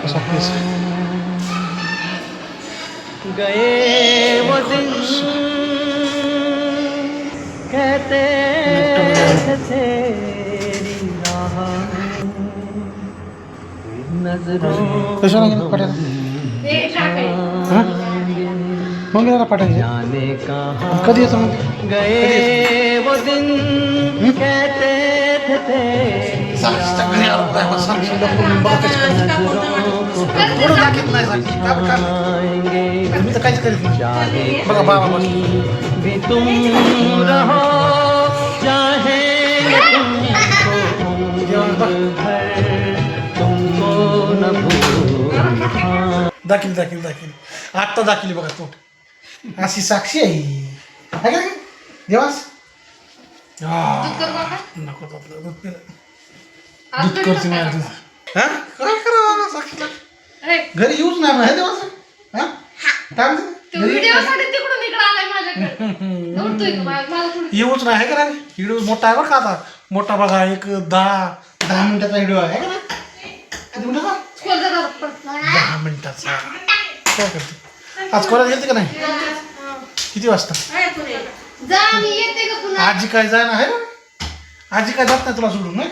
कसा फेस गए वो दिन कहते थे तेरी राह नजरों मग पाठायचे जाने कहाँ कधी येतो मग गए वो दिन कहते थे तेरी मी तर काहीच करीत नाही बघा बाबा बस भी तुम रहो चाहेंगे तुमको तुमको न भूल दाखिल आत्ता दाखिली बघा तो अशी साक्षी आहे का देवास नको दूध पिलं दूध करते नाही दूध हा काय करा साक्षीला घरी येऊच नाही ना देवास हा काय येऊच नाही आहे का नाही व्हिडिओ मोठा आहे बरं का आता मोठा बघा एक 10 मिनिटाचा व्हिडिओ आहे का ना किती मिनिटाचा 10 मिनिटाचा काय करते आज कोणाला गेलते का नाही किती वाजता आजी काय जाय ना आहे ना आजी काय जात नाही तुला सोडून नाही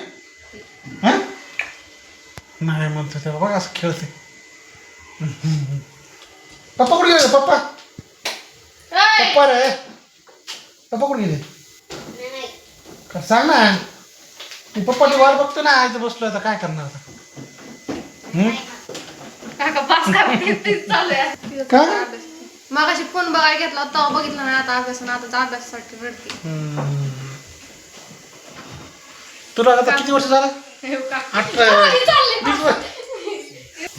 नाही म्हणतो तेव्हा बघा असं खेळते पप्पा कुठे गेले पप्पा पप्पा रे पप्पा कुठे गेले का सांग ना मी पप्पाची वाट बघतो ना आयचं बसलो आता काय करणार आता मगाशी फोन बघायला घेतला तेव्हा बघितला नाही आता अभ्यासासाठी रडते तुला आता किती वर्ष झालं 18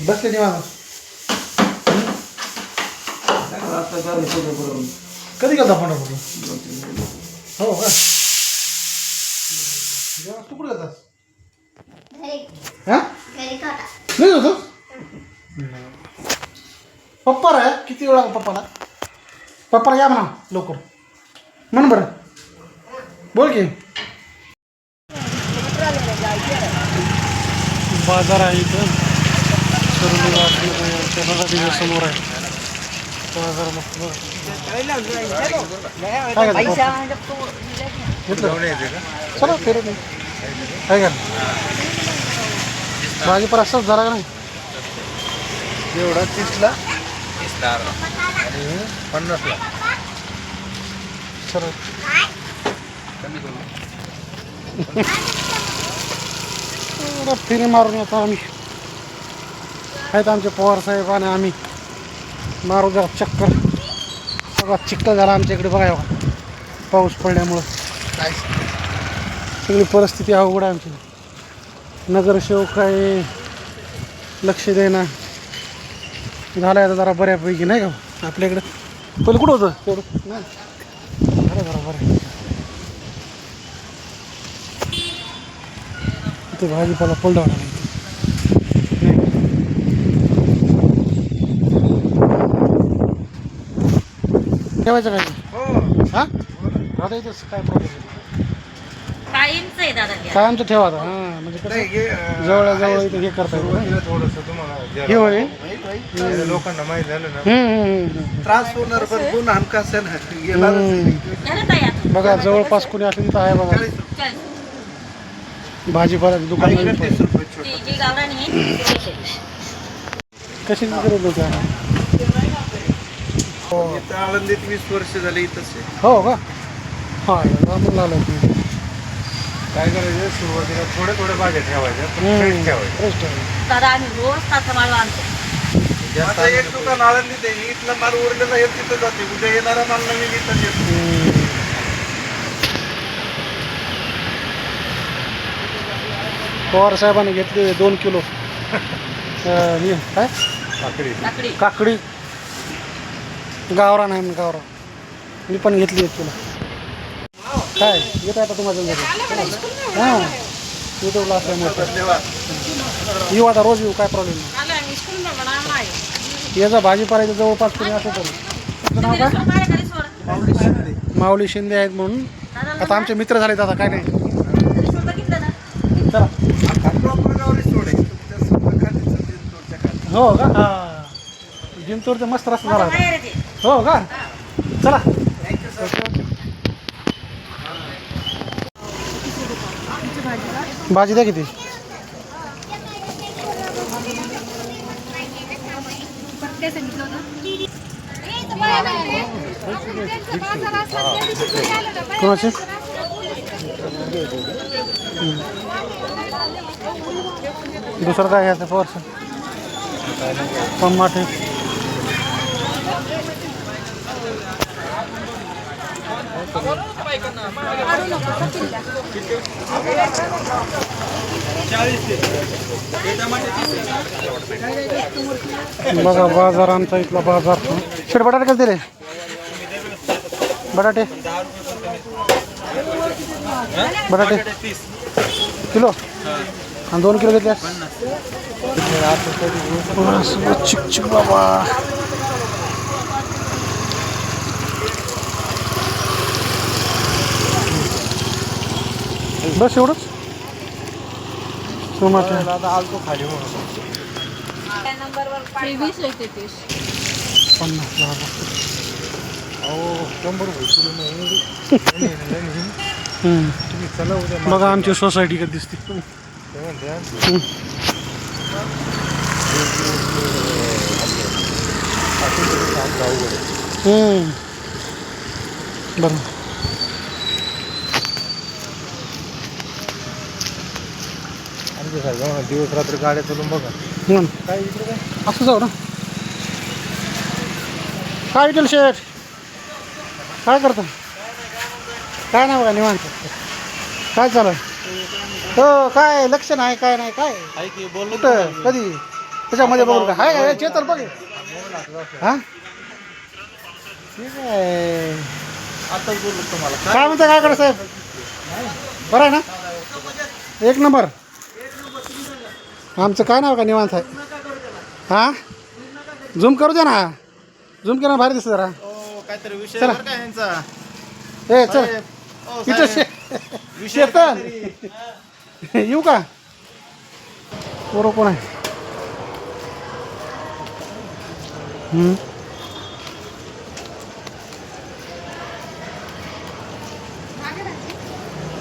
बसले निवांत कधी गेलता पंढरपूरला हो का तू कुठे जातात हा नाही होतो पप्पा रे किती वेळा पप्पाला या म्हणा लवकर म्हण बरं बोल की बाजार आहे इथं समोर आहे बाजार मस्त चला फिरत काय का भाजीपाला असंच झाला का नाही एवढा 30ला 50ला चला फिरी मारून येतो आम्ही आहेत आमचे पवार साहेब आणि आम्ही मारू जरा चक्कर सगळा चिखल झाला आमच्या इकडे बघा पाऊस पडल्यामुळं काय सगळी परिस्थिती अवघड आहे आमची नगरसेवक काय लक्ष देना झालं आता जरा बऱ्यापैकी नाही का आपल्याकडे पहिलं कुठं होतं तेवढं नाही झालं जरा बरं इथे भाजीपाला पलडावला नाही ठेवायचं काय हां दादा इथंच काय प्रॉब्लेम काय आमचं ठेवा आता हां म्हणजे कसं जवळ इथं हे करता येईल थोडंसं तुम्हाला हे होईल लोकांना माहिती झालं ना त्रास होणार पण कोण हमखास बघा जवळपास कोणी असं तिथं आहे बघा भाजीपाला दुकान कशी करत होत्या आळंदीत 20 वर्ष झाले इथंच हो का हां मग लावलं तुम्ही काय करायचं सुरुवातीला थोड्या भाज्या ठेवायच्या ठेवायच्या दादा आम्ही रोज तासमाळ आणतो आता एक दुकान आळंदीत आहे इथला माल उरलेला हे तिथं जाते उद्या येणारा माल नवीन इथं येतो पवार साहेबांनी घेतले 2 किलो काय काकडी गावरा नाही गावरा मी पण घेतली 1 किलो काय येत आता तुम्हाला हां युट्यूबला असल्यामुळे येऊ आता रोज येऊ काय प्रॉब्लेम नाही याचा भाजीपाला जवळपास कोणी असं तरी नाव काय माऊली शिंदे आहेत म्हणून आता आमचे मित्र झालेत आता काय नाही चला. प्रॉपर गावरी सोड आहे तुमच्या समोर खालीच जिंतूरच्या खाली. हो का हा जिंतूरचं मस्त रस्ता झाला माझं होता. माहेर आहे ते. हो का चला. Thank you sir. भाजी द्या किती कोणाचे दुसरं काय घ्यायचं फॉर्स टमाटे बघा बाजार आमचा इथला बाजार शेट बटाटे कसं दिले बटाटे बटाटे किलो आणि 2 किलो घेतल्यास चिक चिक बाबा बस एवढंच टमाटे आलतो खाली म्हणून. त्या नंबरवर पाठवा. 20 येते 30. 50 झालं. अहो 100 रुपये किलो नाही. तुम्ही चला उद्या बघा आमची सोसायटी कधी दिसते ते म्हणते बरं आमच्या सारखं दिवस रात्र गाड्या चालून बघा म्हणून काय इकडे काय असं जाऊ ना काय विठ्ठल शेठ काय करता काय नाही बघा निवांत काय चालू आहे हो काय लक्ष नाही काय नाही काय कुठं कधी त्याच्यामध्ये बघू का हाय काय चेतल बघ हां ठीक आहे आताच बोललो तुम्हाला काय म्हणता काय करा साहेब बरं आहे ना एक नंबर आमचं काय नाव का निवांत आहे हां झूम करू द्या ना झूम केला भारी दिसत जरा काहीतरी विषय चला. बरं का यांचा ए चल इथं शेतल येऊ का बरोबर कोण आहे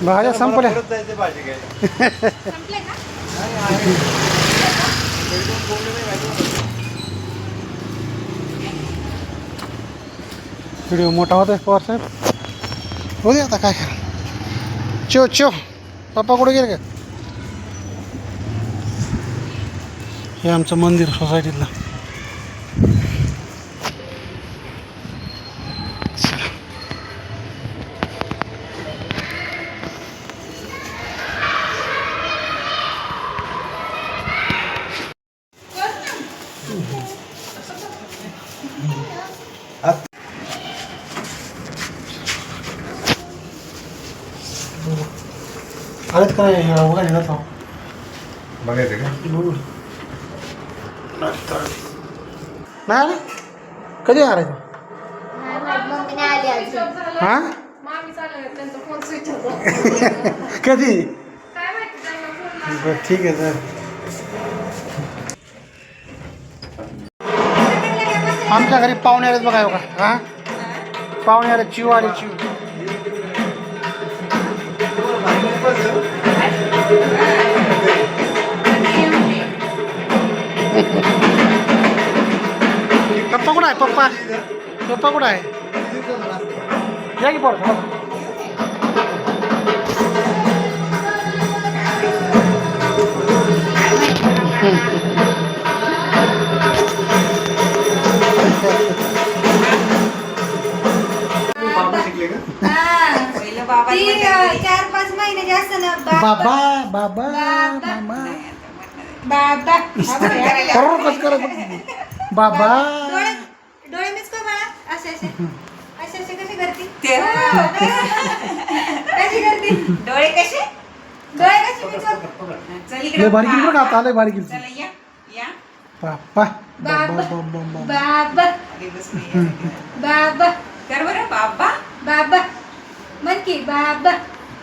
भाज्या संपल्या परत जायचं भाजी घ्यायला. संपले का? व्हिडिओ मोठा होतोय पवार साहेब हो दे आता काय करा चो चो पप्पा कुठे गेले का हे आमचं मंदिर सोसायटीतलं चला. आलेत काय उघाडी जातो बघायचं का नाही आले कधी आले हां मामी चालू त्यांचा फोन स्विच होतो कधी काय माहिती त्यांना फोन बरं ठीक आहे सर आमच्या घरी पाहुणे आलेत बघा का हां पाहुणे आले चिव आले चिव पप्पा कुठं आहे पप्पा पप्पा कुठं आहे या की पोरं पहिलं बाबा 4-5 महिने जास्त ना बाबा बाबा मामा बाबा करोड कसं करत बाबा डोळे मिस कर मला असे असे असे असे कसे करते कशी करते डोळे कसे डोळे कसे मिस कर चल लय इकडे बारीक बरं का आता लय बारीक चला या या बाबा बाबा बाबा बाबा अरे बस मी येते. बाबा कर बरं बाबा बाबा म्हण की बाबा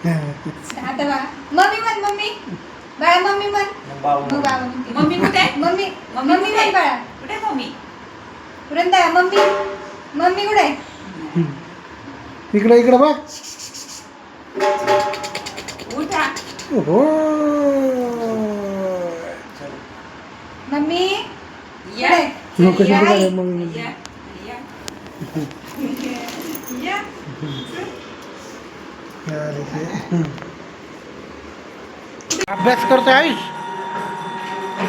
आता बा मम्मी म्हण मम्मी बाळा मम्मी म्हण बाबू मग बाबा म्हणते. मम्मी कुठे आहे? मम्मी मम्मी मम्मी कुठे म्हण बाळा कुठे आहे मम्मी? वृंदा मम्मी मम्मी कुठे आहे? इकडे इकडे बघ. उठा. हो मम्मी या. कुठे? नो, कशी या. बघायला मम्मी? या. या. या. अभ्यास करतोय आयुष.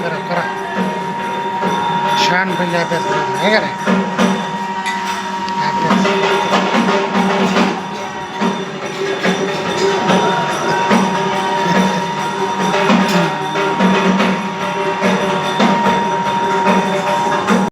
करा करा छान म्हणजे अभ्यास करा हे का नाही